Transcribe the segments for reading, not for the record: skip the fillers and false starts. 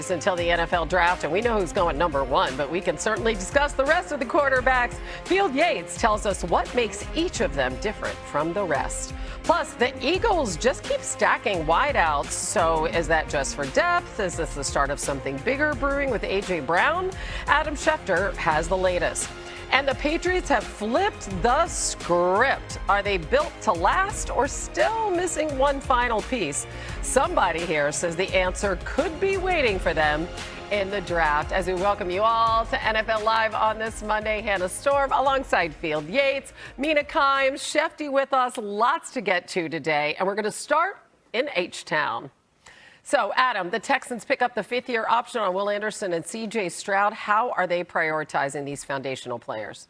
days until the NFL draft, and we know who's going number one, but we can certainly discuss the rest of the quarterbacks. Field Yates tells us what makes each of them different from the rest. Plus, the Eagles just keep stacking wideouts. So is that just for depth? Is this the start of something bigger brewing with A.J. Brown? Adam Schefter has the latest. And the Patriots have flipped the script. Are they built to last or still missing one final piece? Somebody here says the answer could be waiting for them in the draft. As we welcome you all to NFL Live on this Monday, Hannah Storm alongside Field Yates, Mina Kimes, Shefty with us. Lots to get to today. And we're going to start in H-Town. So, Adam, the Texans pick up the fifth-year option on Will Anderson and C.J. Stroud. How are they prioritizing these foundational players?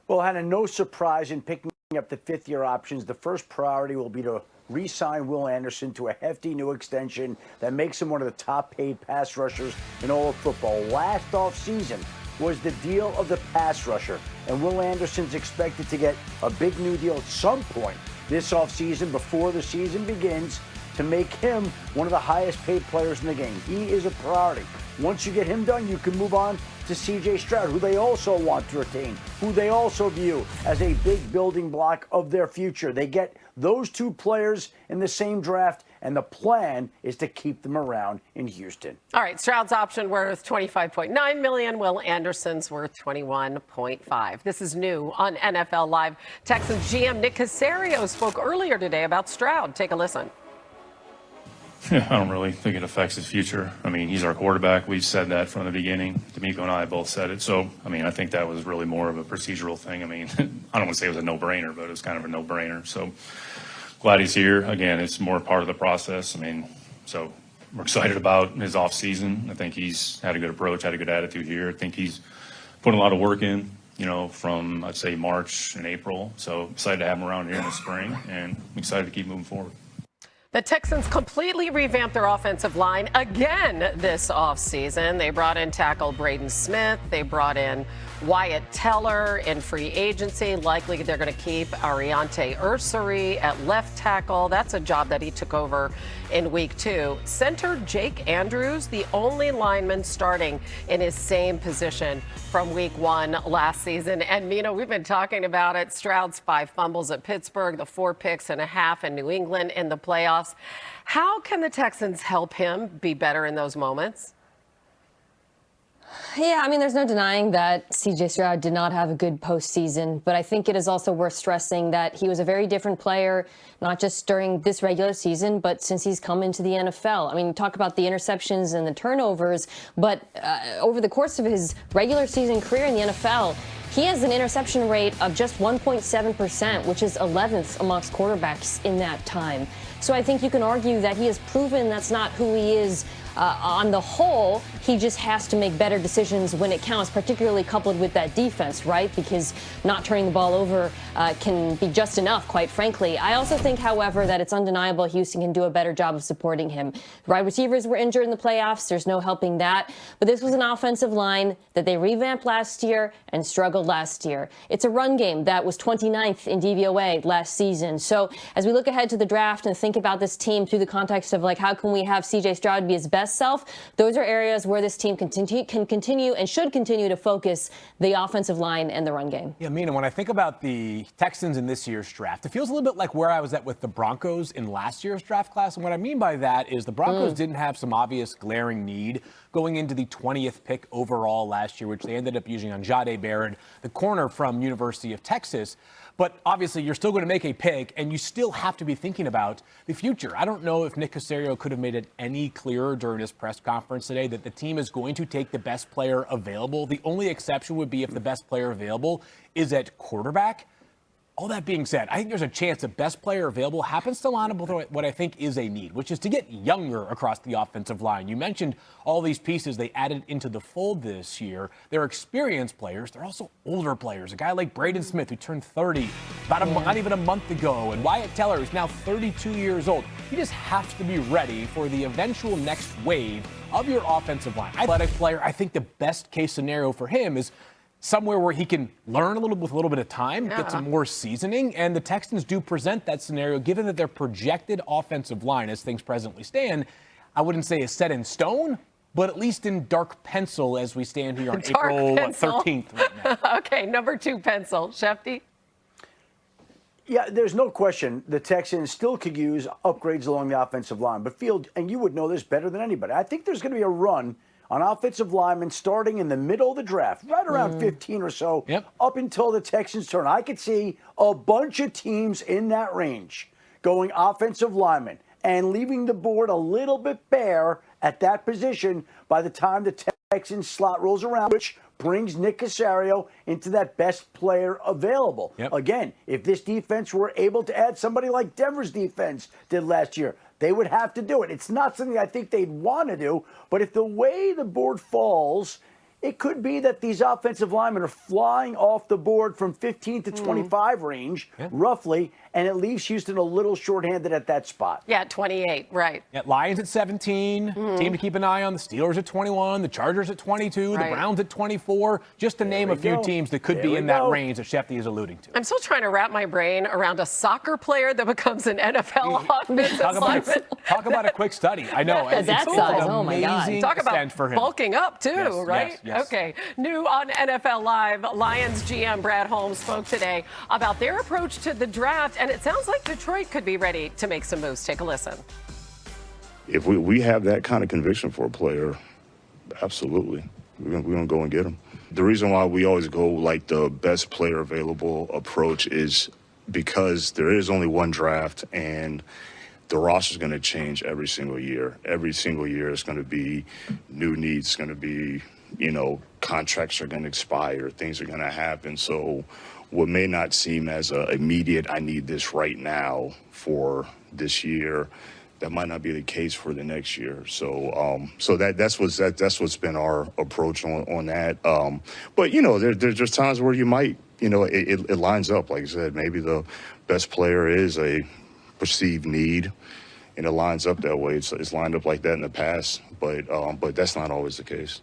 Well, Hannah, no surprise in picking up the fifth-year options. The first priority will be to re-sign Will Anderson to a hefty new extension that makes him one of the top-paid pass rushers in all of football. Last offseason was the deal of the pass rusher, and Will Anderson's expected to get a big new deal at some point this offseason before the season begins, to make him one of the highest paid players in the game. He is a priority. Once you get him done, you can move on to C.J. Stroud, who they also want to retain, who they also view as a big building block of their future. They get those two players in the same draft, and the plan is to keep them around in Houston. All right, Stroud's option worth $25.9 million. Will Anderson's worth $21.5. This is new on NFL Live. Texans GM Nick Caserio spoke earlier today about Stroud. Take a listen. Yeah, I don't really think it affects his future. I mean, he's our quarterback. We've said that from the beginning. D'Amico and I both said it. So, I mean, I think that was really more of a procedural thing. I mean, I don't want to say it was a no-brainer, but it was kind of a no-brainer. So, glad he's here. Again, it's more part of the process. I mean, so we're excited about his offseason. I think he's had a good approach, had a good attitude here. I think he's put a lot of work in, you know, from, I'd say, March and April. So, excited to have him around here in the spring, and I'm excited to keep moving forward. The Texans completely revamped their offensive line again this offseason. They brought in tackle Braden Smith. They brought in Wyatt Teller in free agency. Likely they're going to keep Ariante Ursary at left tackle. That's a job that he took over in week 2. Center Jake Andrews, the only lineman starting in his same position from week 1 last season. And, Mina, we've been talking about it. Stroud's 5 fumbles at Pittsburgh, the 4 picks and a half in New England in the playoffs. How can the Texans help him be better in those moments? Yeah, I mean, there's no denying that C.J. Stroud did not have a good postseason, but I think it is also worth stressing that he was a very different player, not just during this regular season, but since he's come into the NFL. I mean, talk about the interceptions and the turnovers, but over the course of his regular season career in the NFL, he has an interception rate of just 1.7%, which is 11th amongst quarterbacks in that time. So I think you can argue that he has proven that's not who he is on the whole. He just has to make better decisions when it counts, particularly coupled with that defense, right? Because not turning the ball over can be just enough, quite frankly. I also think, however, that it's undeniable Houston can do a better job of supporting him. Wide receivers were injured in the playoffs. There's no helping that. But this was an offensive line that they revamped last year and struggled last year. It's a run game that was 29th in DVOA last season. So as we look ahead to the draft and think about this team through the context of, like, how can we have C.J. Stroud be his best self, those are areas where this team can continue and should continue to focus the offensive line and the run game. Yeah, Mina, when I think about the Texans in this year's draft, it feels a little bit like where I was at with the Broncos in last year's draft class. And what I mean by that is the Broncos didn't have some obvious glaring need going into the 20th pick overall last year, which they ended up using on Jahdae Barrett, the corner from University of Texas. But obviously, you're still going to make a pick, and you still have to be thinking about the future. I don't know if Nick Caserio could have made it any clearer during his press conference today that the team is going to take the best player available. The only exception would be if the best player available is at quarterback. All that being said, I think there's a chance the best player available happens to line up with what I think is a need, which is to get younger across the offensive line. You mentioned all these pieces they added into the fold this year. They're experienced players. They're also older players. A guy like Braden Smith, who turned 30 not even a month ago, and Wyatt Teller, who's now 32 years old. You just have to be ready for the eventual next wave of your offensive line. Athletic player, I think the best case scenario for him is somewhere where he can learn a little with a little bit of time, get some more seasoning. And the Texans do present that scenario, given that their projected offensive line, as things presently stand, I wouldn't say is set in stone, but at least in dark pencil as we stand here on Dark April pencil. 13th right now. Okay, number 2 pencil. Shefty? Yeah, there's no question the Texans still could use upgrades along the offensive line. But Field, and you would know this better than anybody, I think there's going to be a run on offensive linemen starting in the middle of the draft, right around 15 or so, up until the Texans' turn. I could see a bunch of teams in that range going offensive linemen and leaving the board a little bit bare at that position by the time the Texans slot rolls around, which brings Nick Caserio into that best player available. Again, if this defense were able to add somebody like Denver's defense did last year, they would have to do it. It's not something I think they'd want to do, but if the way the board falls, it could be that these offensive linemen are flying off the board from 15 to 25 range, roughly, and it leaves Houston a little shorthanded at that spot. Yeah, 28, right. Yeah, Lions at 17, team to keep an eye on. The Steelers at 21, the Chargers at 22, the Browns at 24, just to name a few teams that could be in that range that Shefty is alluding to. I'm still trying to wrap my brain around a soccer player that becomes an NFL offensive lineman. Talk about a quick study. I know. At that size, oh my God. Talk about for him. bulking up, too, right? Yes. Okay. New on NFL Live, Lions GM Brad Holmes spoke today about their approach to the draft, and it sounds like Detroit could be ready to make some moves. Take a listen. If we have that kind of conviction for a player, absolutely. We're gonna go and get him. The reason why we always go like the best player available approach is because there is only one draft and the roster is going to change every single year. Every single year is going to be new needs, it's going to be, contracts are going to expire, things are going to happen. So what may not seem as a immediate, I need this right now for this year, that might not be the case for the next year. So that's what's been our approach on that. But there's times where you might, it lines up. Like I said, maybe the best player is a perceived need, and it lines up that way. It's lined up like that in the past, but that's not always the case.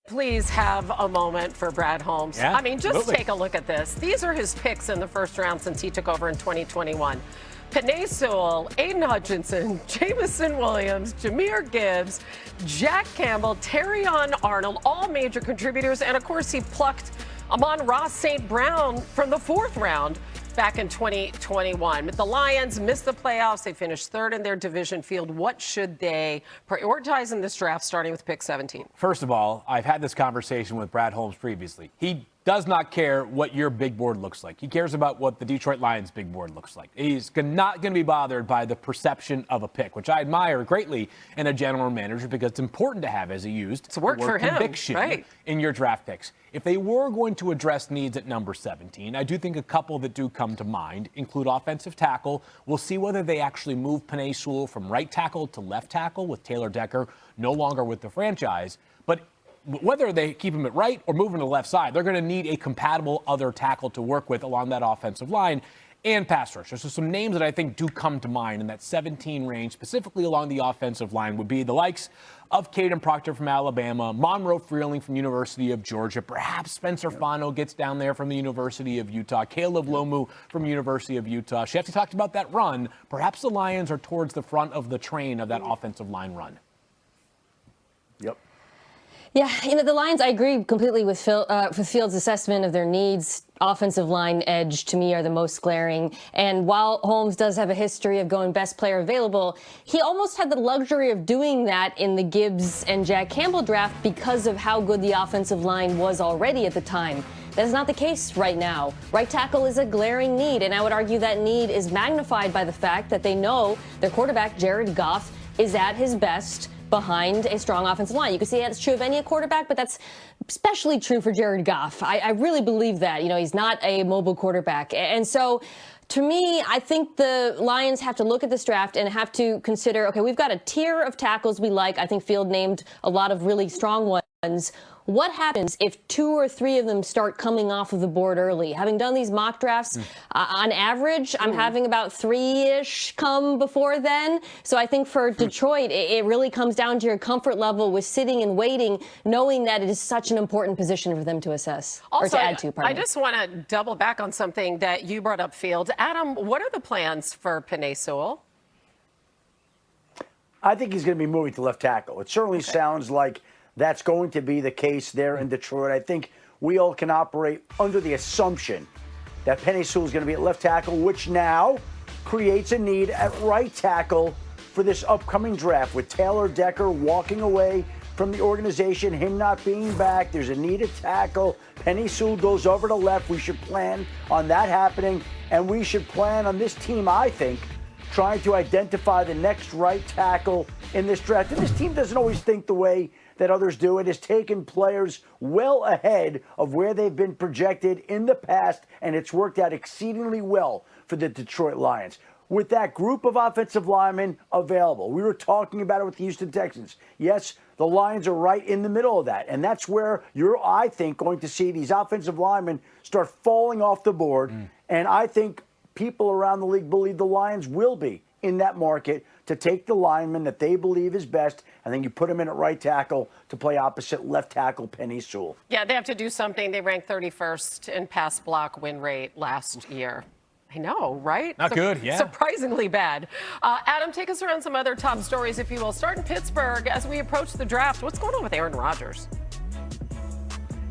Please have a moment for Brad Holmes. Yeah, I mean, just absolutely. take a look at this. These are his picks in the first round since he took over in 2021. Penei Sewell, Aiden Hutchinson, Jamison Williams, Jahmyr Gibbs, Jack Campbell, Terrion Arnold, all major contributors. And, of course, he plucked Amon-Ra St. Brown from the 4th round back in 2021. But the Lions missed the playoffs. They finished 3rd in their division. Field, what should they prioritize in this draft, starting with pick 17? First of all, I've had this conversation with Brad Holmes previously. He does not care what your big board looks like. He cares about what the Detroit Lions big board looks like. He's not going to be bothered by the perception of a pick, which I admire greatly in a general manager because it's important to have, as he used, it's work the word for him, conviction right, in your draft picks. If they were going to address needs at number 17, I do think a couple that do come to mind include offensive tackle. We'll see whether they actually move Penei Sewell from right tackle to left tackle with Taylor Decker no longer with the franchise. But whether they keep him at right or move him to the left side, they're going to need a compatible other tackle to work with along that offensive line and pass rusher. So some names that I think do come to mind in that 17 range, specifically along the offensive line, would be the likes of Caden Proctor from Alabama, Monroe Freeling from University of Georgia, perhaps Spencer Fano gets down there from the University of Utah, Caleb Lomu from University of Utah. Shefty talked about that run. Perhaps the Lions are towards the front of the train of that offensive line run. Yep. Yeah, the Lions, I agree completely with Field's assessment of their needs. Offensive line edge, to me, are the most glaring. And while Holmes does have a history of going best player available, he almost had the luxury of doing that in the Gibbs and Jack Campbell draft because of how good the offensive line was already at the time. That is not the case right now. Right tackle is a glaring need, and I would argue that need is magnified by the fact that they know their quarterback, Jared Goff, is at his best behind a strong offensive line. You can see that's true of any quarterback, but that's especially true for Jared Goff. I really believe that. He's not a mobile quarterback. And so, to me, I think the Lions have to look at this draft and have to consider, okay, we've got a tier of tackles we like. I think Field named a lot of really strong ones. What happens if 2 or 3 of them start coming off of the board early? Having done these mock drafts, on average, I'm having about 3-ish come before then. So I think for Detroit, it really comes down to your comfort level with sitting and waiting, knowing that it is such an important position for them to assess, also, or to add to. I just want to double back on something that you brought up, Field. Adam, what are the plans for Penei Sewell? I think he's going to be moving to left tackle. It certainly sounds like that's going to be the case there in Detroit. I think we all can operate under the assumption that Penei Sewell is going to be at left tackle, which now creates a need at right tackle for this upcoming draft. With Taylor Decker walking away from the organization, him not being back, there's a need at tackle. Penei Sewell goes over to left. We should plan on that happening, and we should plan on this team, I think, trying to identify the next right tackle in this draft. And this team doesn't always think the way that others do. It has taken players well ahead of where they've been projected in the past, and it's worked out exceedingly well for the Detroit Lions. With that group of offensive linemen available, we were talking about it with the Houston Texans. Yes, the Lions are right in the middle of that, and that's where you're, I think, going to see these offensive linemen start falling off the board, and I think people around the league believe the Lions will be in that market to take the lineman that they believe is best, and then you put him in at right tackle to play opposite left tackle Penei Sewell. Yeah, they have to do something. They ranked 31st in pass block win rate last year. I know, right? Not good, yeah. Surprisingly bad. Adam, take us around some other top stories, if you will. Start in Pittsburgh as we approach the draft. What's going on with Aaron Rodgers?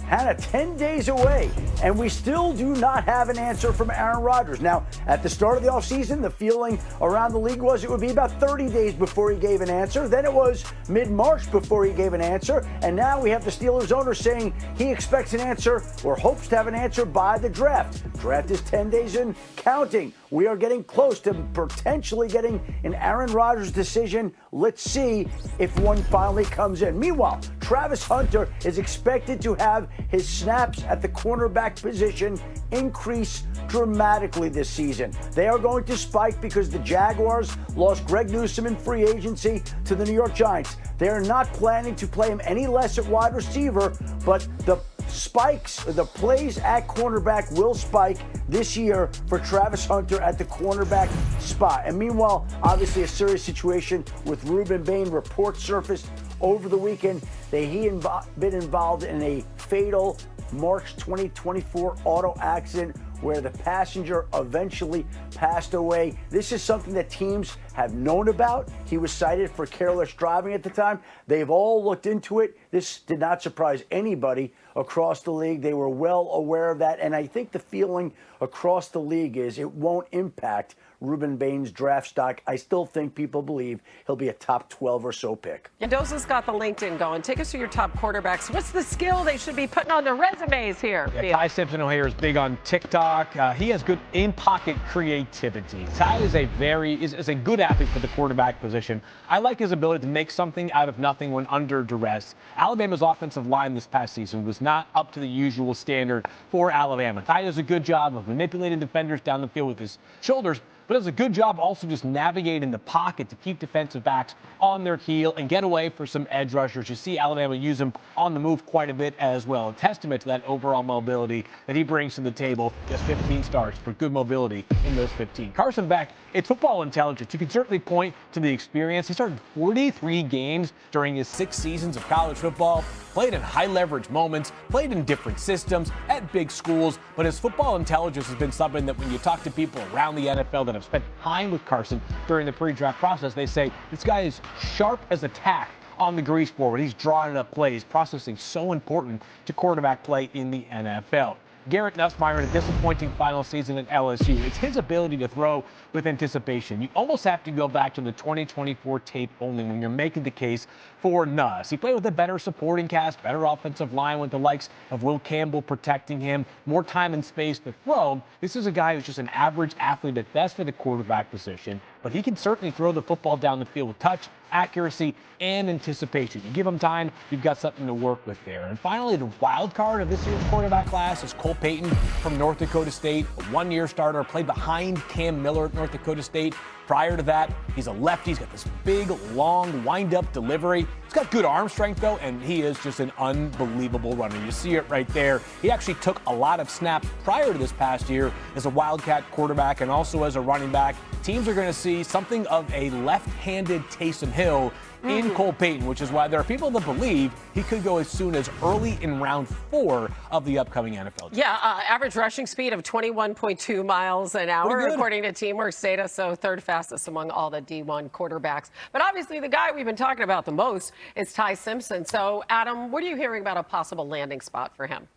Hannah, 10 days away, and we still do not have an answer from Aaron Rodgers. Now, at the start of the offseason, the feeling around the league was it would be about 30 days before he gave an answer. Then it was mid-March before he gave an answer. And now we have the Steelers owner saying he expects an answer or hopes to have an answer by the draft. Draft is 10 days in, counting. We are getting close to potentially getting an Aaron Rodgers decision. Let's see if one finally comes in. Meanwhile, Travis Hunter is expected to have his snaps at the cornerback position increase dramatically this season. They are going to spike because the Jaguars lost Greg Newsome in free agency to the New York Giants. They are not planning to play him any less at wide receiver, but the spikes, the plays at cornerback will spike this year for Travis Hunter at the cornerback spot. And meanwhile, obviously a serious situation with Ruben Bain. Reports surfaced over the weekend that he had been involved in a fatal March 2024 auto accident where the passenger eventually passed away. This is something that teams have known about. He was cited for careless driving at the time. They've all looked into it. This did not surprise anybody across the league. They were well aware of that. And I think the feeling across the league is it won't impact Ruben Bain's draft stock. I still think people believe he'll be a top 12 or so pick. Mendoza's got the LinkedIn going. Take us to your top quarterbacks. What's the skill they should be putting on their resumes here? Yeah, Ty Simpson O'Hare is big on TikTok. He has good in-pocket creativity. Ty is a good athlete for the quarterback position. I like his ability to make something out of nothing when under duress. Alabama's offensive line this past season was not up to the usual standard for Alabama. Ty does a good job of manipulating defenders down the field with his shoulders, but does a good job also just navigating the pocket to keep defensive backs on their heel and get away for some edge rushers. You see Alabama use him on the move quite a bit as well. A testament to that overall mobility that he brings to the table. Just 15 starts for good mobility in those 15. Carson Beck, it's football intelligence. You can certainly point to the experience. He started 43 games during his 6 seasons of college football, played in high-leverage moments, played in different systems at big schools, but his football intelligence has been something that when you talk to people around the NFL that have spent time with Carson during the pre-draft process, they say this guy is sharp as a tack on the grease board. He's drawing up plays. Processing so important to quarterback play in the NFL. Garrett Nussmeier in a disappointing final season at LSU. It's his ability to throw with anticipation. You almost have to go back to the 2024 tape only when you're making the case for Nuss. He played with a better supporting cast, better offensive line with the likes of Will Campbell protecting him, more time and space to throw. This is a guy who's just an average athlete at best for the quarterback position, but he can certainly throw the football down the field with touch, accuracy, and anticipation. You give him time, you've got something to work with there. And finally, the wild card of this year's quarterback class is Cole Payton from North Dakota State, a one-year starter, played behind Cam Miller at North Dakota State. Prior to that, he's a lefty. He's got this big, long, wind-up delivery. He's got good arm strength, though, and he is just an unbelievable runner. You see it right there. He actually took a lot of snaps prior to this past year as a Wildcat quarterback and also as a running back. Teams are going to see something of a left-handed Taysom Hill in Cole Payton, which is why there are people that believe he could go as soon as early in round 4 of the upcoming NFL draft. Yeah, average rushing speed of 21.2 miles an hour, according to Teamworks data, so third fastest among all the D1 quarterbacks. But obviously the guy we've been talking about the most is Ty Simpson. So, Adam, what are you hearing about a possible landing spot for him?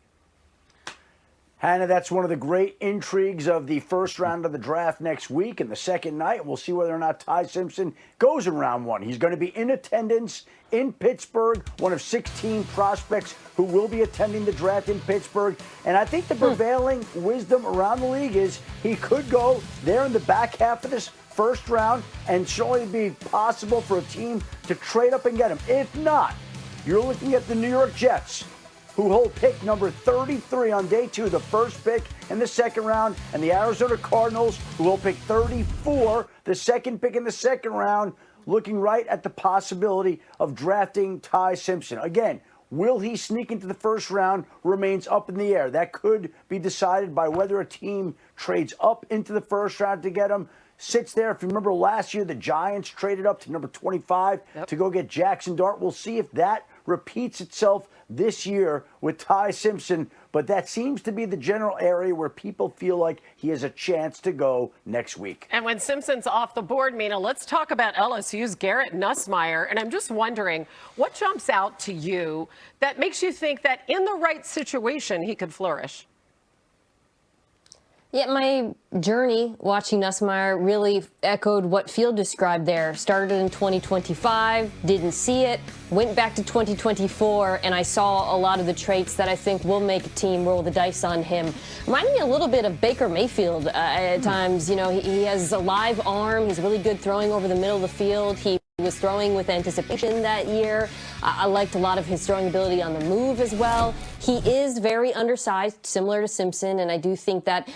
Hannah, that's one of the great intrigues of the first round of the draft next week and the second night. We'll see whether or not Ty Simpson goes in round 1. He's going to be in attendance in Pittsburgh, one of 16 prospects who will be attending the draft in Pittsburgh. And I think the prevailing wisdom around the league is he could go there in the back half of this first round and surely be possible for a team to trade up and get him. If not, you're looking at the New York Jets, who hold pick number 33 on day 2, the first pick in the second round, and the Arizona Cardinals, who will pick 34, the second pick in the second round, looking right at the possibility of drafting Ty Simpson. Again, will he sneak into the first round remains up in the air. That could be decided by whether a team trades up into the first round to get him, sits there. If you remember last year, the Giants traded up to number 25 to go get Jackson Dart. We'll see if that repeats itself this year with Ty Simpson, but that seems to be the general area where people feel like he has a chance to go next week. And when Simpson's off the board, Mina, let's talk about LSU's Garrett Nussmeier. And I'm just wondering, what jumps out to you that makes you think that in the right situation he could flourish? Yeah, my journey watching Nussmeier really echoed what Field described there. Started in 2025, didn't see it, went back to 2024, and I saw a lot of the traits that I think will make a team roll the dice on him. Reminded me a little bit of Baker Mayfield at times. You know, he has a live arm. He's really good throwing over the middle of the field. He was throwing with anticipation that year. I liked a lot of his throwing ability on the move as well. He is very undersized, similar to Simpson, and I do think that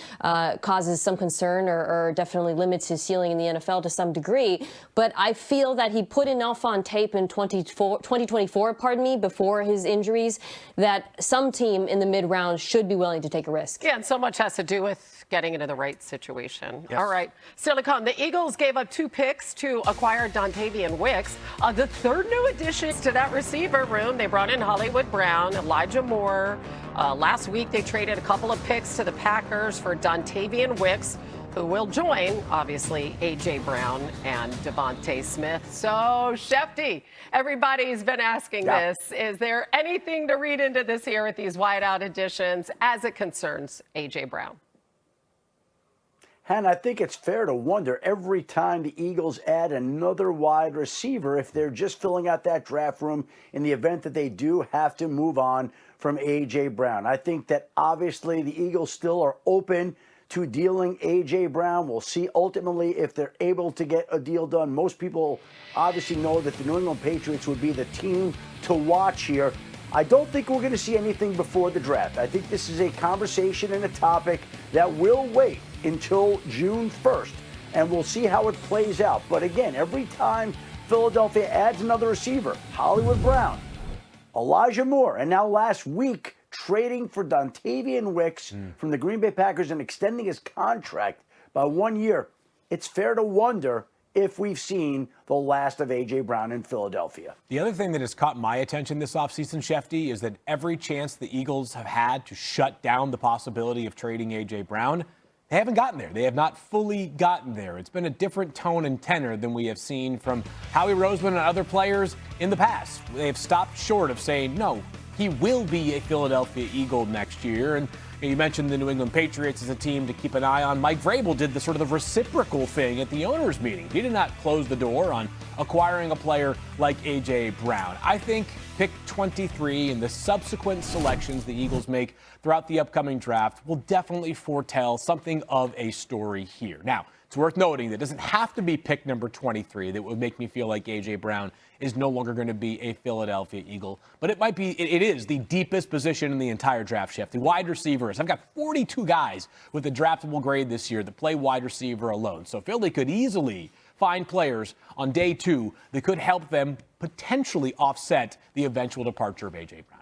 causes some concern or definitely limits his ceiling in the NFL to some degree. But I feel that he put enough on tape in 2024, before his injuries, that some team in the mid-round should be willing to take a risk. Yeah, and so much has to do with getting into the right situation. Yes. All right, Silicon, the Eagles gave up 2 picks to acquire Dontavian Wicks, the third new addition to that receiver room. They brought in Hollywood Brown, Elijah Moore. Last week, they traded a couple of picks to the Packers for Dontavian Wicks, who will join, obviously, A.J. Brown and Devontae Smith. So, Shefty, everybody's been asking this. Is there anything to read into this here with these wideout additions as it concerns A.J. Brown? And I think it's fair to wonder every time the Eagles add another wide receiver if they're just filling out that draft room in the event that they do have to move on from A.J. Brown. I think that obviously the Eagles still are open to dealing A.J. Brown. We'll see ultimately if they're able to get a deal done. Most people obviously know that the New England Patriots would be the team to watch here. I don't think we're going to see anything before the draft. I think this is a conversation and a topic that will wait until June 1st, and we'll see how it plays out. But again, every time Philadelphia adds another receiver, Hollywood Brown, Elijah Moore, and now last week trading for Dontavian Wicks from the Green Bay Packers and extending his contract by 1 year, it's fair to wonder if we've seen the last of A.J. Brown in Philadelphia. The other thing that has caught my attention this offseason, Shefty, is that every chance the Eagles have had to shut down the possibility of trading A.J. Brown, they haven't gotten there. They have not fully gotten there. It's been a different tone and tenor than we have seen from Howie Roseman and other players in the past. They have stopped short of saying, no, he will be a Philadelphia Eagle next year. And you mentioned the New England Patriots as a team to keep an eye on. Mike Vrabel did the sort of the reciprocal thing at the owners' meeting. He did not close the door on acquiring a player like A.J. Brown. I think pick 23 and the subsequent selections the Eagles make throughout the upcoming draft will definitely foretell something of a story here. Now, it's worth noting that it doesn't have to be pick number 23 that would make me feel like A.J. Brown is no longer going to be a Philadelphia Eagle. But it might be, it is the deepest position in the entire draft shift. The wide receivers. I've got 42 guys with a draftable grade this year that play wide receiver alone. So Philly could easily find players on day 2 that could help them potentially offset the eventual departure of A.J. Brown.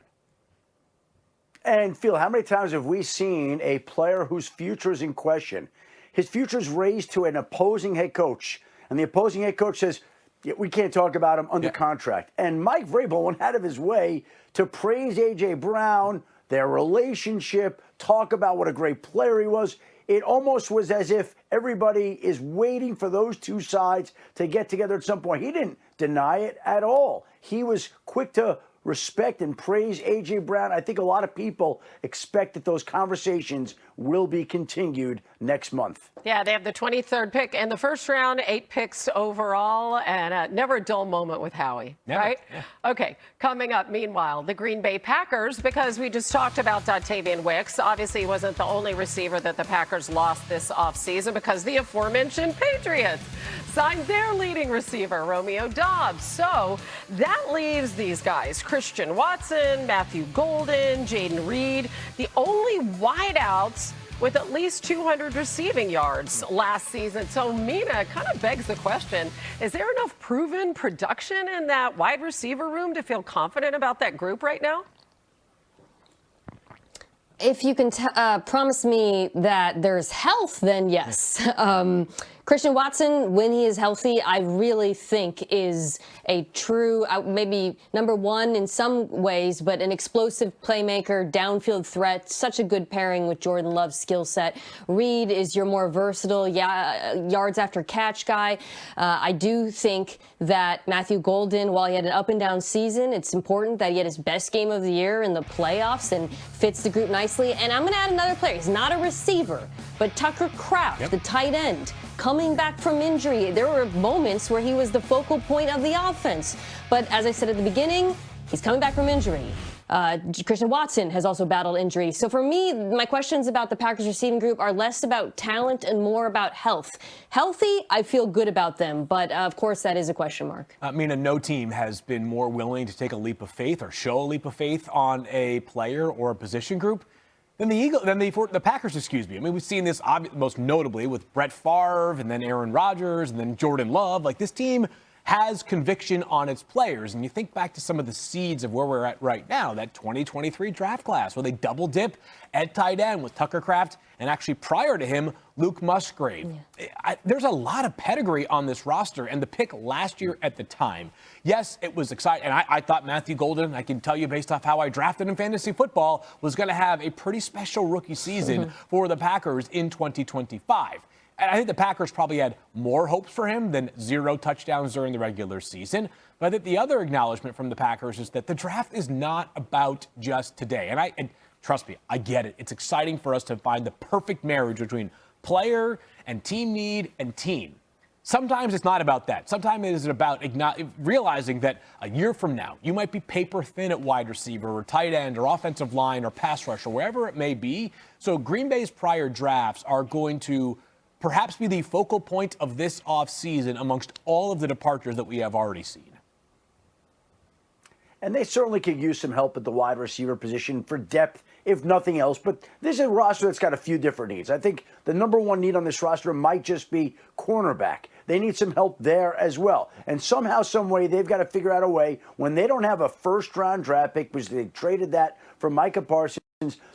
And Phil, how many times have we seen a player whose future is in question? His future is raised to an opposing head coach, and the opposing head coach says, Yeah, we can't talk about him under contract. And Mike Vrabel went out of his way to praise A.J. Brown, their relationship, talk about what a great player he was. It almost was as if everybody is waiting for those two sides to get together at some point. He didn't deny it at all. He was quick to respect and praise A.J. Brown. I think a lot of people expect that those conversations will be continued next month. Yeah, they have the 23rd pick in the first round, 8 picks overall, and never a dull moment with Howie, right? Yeah. Okay, coming up, meanwhile, the Green Bay Packers, because we just talked about Dontayvion Wicks. Obviously, he wasn't the only receiver that the Packers lost this offseason because the aforementioned Patriots signed their leading receiver, Romeo Doubs. So that leaves these guys, Christian Watson, Matthew Golden, Jaden Reed, the only wideouts with at least 200 receiving yards last season. So, Mina, kind of begs the question, is there enough proven production in that wide receiver room to feel confident about that group right now? If you can promise me that there's health, then yes. Christian Watson, when he is healthy, I really think is a true, maybe number one in some ways, but an explosive playmaker, downfield threat, such a good pairing with Jordan Love's skill set. Reed is your more versatile yards after catch guy. I do think that Matthew Golden, while he had an up and down season, it's important that he had his best game of the year in the playoffs and fits the group nicely. And I'm going to add another player. He's not a receiver, but Tucker Kraft, the tight end, coming back from injury. There were moments where he was the focal point of the offense. But as I said at the beginning, he's coming back from injury. Christian Watson has also battled injury. So for me, my questions about the Packers receiving group are less about talent and more about health. Healthy, I feel good about them, but of course that is a question mark. I mean, no team has been more willing to take a leap of faith or show a leap of faith on a player or a position group than the Packers, excuse me. I mean, we've seen this most notably with Brett Favre and then Aaron Rodgers and then Jordan Love. Like, this team has conviction on its players. And you think back to some of the seeds of where we're at right now, that 2023 draft class where they double dip at tight end with Tucker Kraft and actually prior to him, Luke Musgrave. Yeah. There's a lot of pedigree on this roster, and the pick last year at the time, yes, it was exciting. And I thought Matthew Golden, I can tell you based off how I drafted in fantasy football, was going to have a pretty special rookie season for the Packers in 2025. And I think the Packers probably had more hopes for him than 0 touchdowns during the regular season. But I think the other acknowledgement from the Packers is that the draft is not about just today. And trust me, I get it. It's exciting for us to find the perfect marriage between player and team need and team. Sometimes it's not about that. Sometimes it is about realizing that a year from now, you might be paper thin at wide receiver or tight end or offensive line or pass rush or wherever it may be. So Green Bay's prior drafts are going to perhaps be the focal point of this offseason amongst all of the departures that we have already seen. And they certainly could use some help at the wide receiver position for depth, if nothing else. But this is a roster that's got a few different needs. I think the number one need on this roster might just be cornerback. They need some help there as well. And somehow, some way, they've got to figure out a way when they don't have a first-round draft pick, because they traded that for Micah Parsons,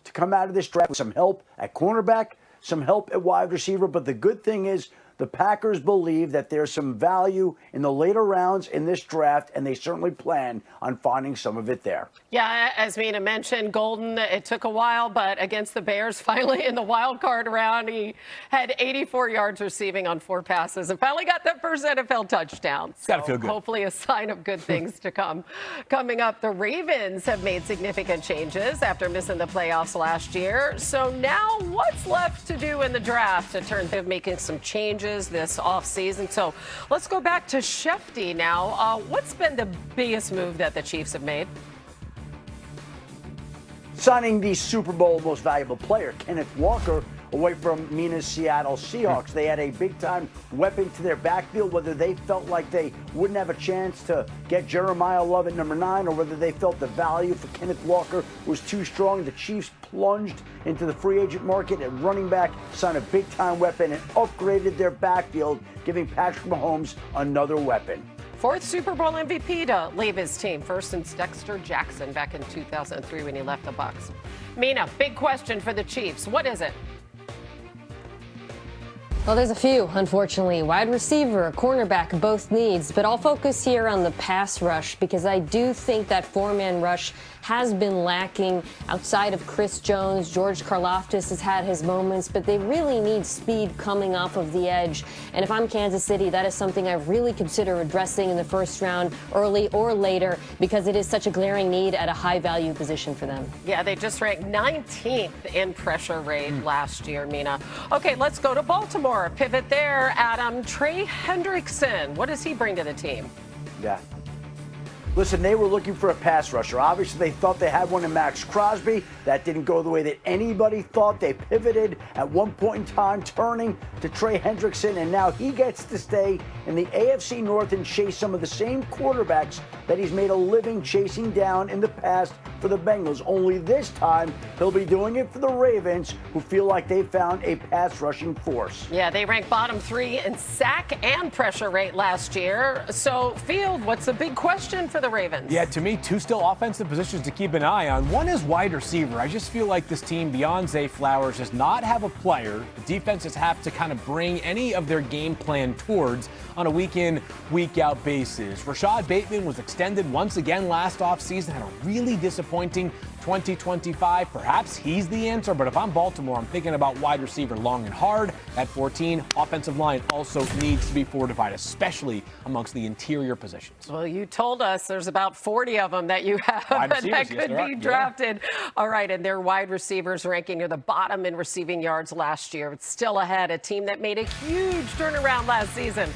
to come out of this draft with some help at cornerback, some help at wide receiver. But the good thing is the Packers believe that there's some value in the later rounds in this draft, and they certainly plan on finding some of it there. Yeah, as Mina mentioned, Golden, it took a while, but against the Bears, finally in the wild card round, he had 84 yards receiving on 4 passes and finally got that first NFL touchdown. It's got to feel good. Hopefully a sign of good things to come. Coming up, the Ravens have made significant changes after missing the playoffs last year. So now what's left to do in the draft in terms of making some changes this offseason? So let's go back to Shefty now. What's been the biggest move that the Chiefs have made? Signing the Super Bowl most valuable player, Kenneth Walker, away from Mina's Seattle Seahawks. They had a big-time weapon to their backfield, whether they felt like they wouldn't have a chance to get Jeremiah Love at number 9 or whether they felt the value for Kenneth Walker was too strong. The Chiefs plunged into the free agent market at running back, signed a big-time weapon, and upgraded their backfield, giving Patrick Mahomes another weapon. 4th Super Bowl MVP to leave his team, first since Dexter Jackson back in 2003 when he left the Bucs. Mina, big question for the Chiefs. What is it? Well, there's a few, unfortunately. Wide receiver, cornerback, both needs. But I'll focus here on the pass rush because I do think that four-man rush has been lacking outside of Chris Jones. George Karlaftis has had his moments, but they really need speed coming off of the edge. And if I'm Kansas City, that is something I really consider addressing in the first round, early or later, because it is such a glaring need at a high-value position for them. Yeah, they just ranked 19th in pressure rate last year, Mina. Okay, let's go to Baltimore. Pivot there, Adam. Trey Hendrickson, what does he bring to the team? Yeah. Listen, they were looking for a pass rusher. Obviously, they thought they had one in Max Crosby. That didn't go the way that anybody thought. They pivoted at one point in time, turning to Trey Hendrickson, and now he gets to stay in the AFC North and chase some of the same quarterbacks that he's made a living chasing down in the past for the Bengals. Only this time, he'll be doing it for the Ravens, who feel like they found a pass rushing force. Yeah, they ranked bottom 3 in sack and pressure rate last year. So, Field, what's the big question for the Ravens? Yeah, to me, two still offensive positions to keep an eye on. One is wide receiver. I just feel like this team, beyond Zay Flowers, does not have a player the defenses have to kind of bring any of their game plan towards on a week-in, week-out basis. Rashad Bateman was extended once again last offseason, had a really disappointing 2025. Perhaps he's the answer, but if I'm Baltimore, I'm thinking about wide receiver long and hard. At 14, offensive line also needs to be fortified, especially amongst the interior positions. Well, you told us there's about 40 of them that you have that could be drafted. Yeah. All right, and their wide receivers ranking near the bottom in receiving yards last year. It's still ahead, a team that made a huge turnaround last season.